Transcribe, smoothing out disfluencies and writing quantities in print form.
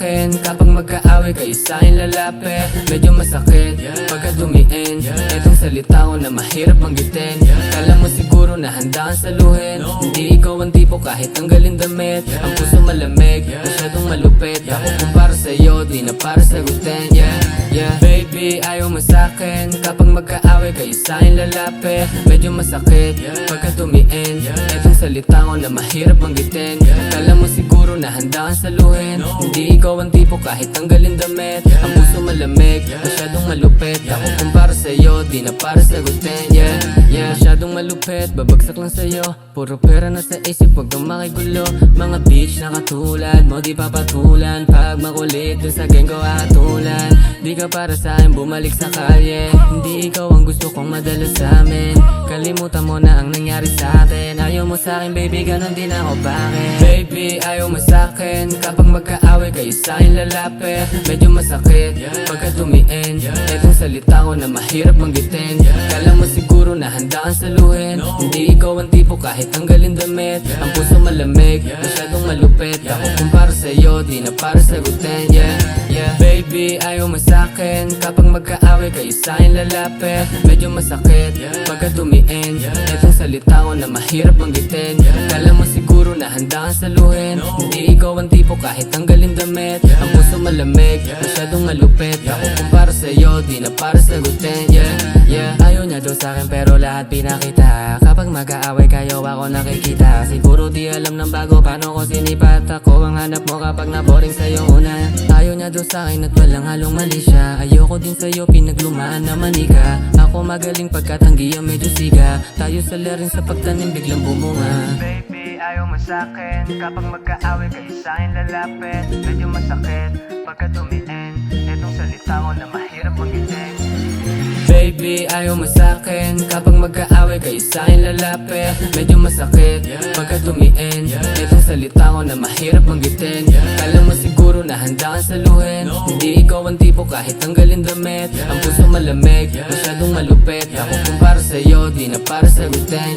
sa'kin kapag magkaaway kayo sa'kin lalapit. Medyo masakit pagka dumiin etong salita ko na mahirap manggitin. Kala mo siguro na handa kang saluhin. Hindi ikaw ang tipo kahit tanggalin damit. Ang puso malamig, masyadong malupit. Ako kung para sa'yo, di na para sagutin. Baby, ayaw mo sa'kin kapag magkaaway kayo sa'kin lalapit. Medyo masakit pagka dumiin etong salita ko na mahirap manggitin. Kala mo siguro na handa kang saluhin. Hindi ikaw ang tipo kahit tanggalin damit. Ang puso malamig, masyadong malupit. Ako kung para sa'yo, di na para sagutin. Masyadong malupit, babagsak lang sa'yo. Puro pera na sa isip, wag kang makigulo. Mga bitch na katulad mo, di papatulan. Pag makulit, dun sa gang ko hatulan. Di ka para sa'kin, bumalik sa kalye. Hindi ikaw ang gusto kong madala sa'min. Kalimutan mo na ang nangyari sa'tin. Ayaw mo sa'kin baby, ganon din ako, bakit? Baby, ayaw mo sa'kin kapag magkaaway kayo sa'kin lalapit. Medyo masakit pagka dumiin etong salita ko na mahirap manggitin. Kala mo siguro na handa kang saluhin. Hindi ikaw ang tipo kahit tanggalin damit. Ang puso malamig, masyadong malupit. Ako kung para sa'yo, di na para sagutin. Baby, ayaw mo sa'kin kapag magkaaway kayo sa'kin lalapit. Medyo masakit pagka dumiin etong salita ko na mahirap manggitin. Kala mo siguro na handa kang saluhin. Hindi ikaw ang tipo kahit tanggalin damit. Ang puso malamig, masyadong malupit. Ako kung para sa'yo, di na para sagutin. Ayaw niya daw sa'kin pero lahat pinakita. Kapag magkaaway kayo ako nakikita. Siguro di alam ng bago paano ko sinipat. Ako ang hanap mo kapag naboring sa'yo una. Ayaw niya daw sa'kin at walang halong mali siya. Ayoko din sa'yo pinaglumaan na manika. Ako magaling pagkatanggi ang medyo siga. Tayo sa laring sa pagtanim biglang bumunga. Baby, ayaw mo sa'kin kapag magkaaway kayo sa'kin lalapit. Medyo masakit pagka dumiin etong salita ko na mahirap manggitin. Baby, ayaw mo sa'kin kapag magkaaway kayo sa'kin lalapit. Medyo masakit pagka dumiin etong salita ko na mahirap manggitin. Kala mo siguro na handa kang saluhin. Hindi ikaw ang tipo kahit tanggalin damit. Ang puso malamig, masyadong malupit. Ako kung para sa'yo, di na para sagutin.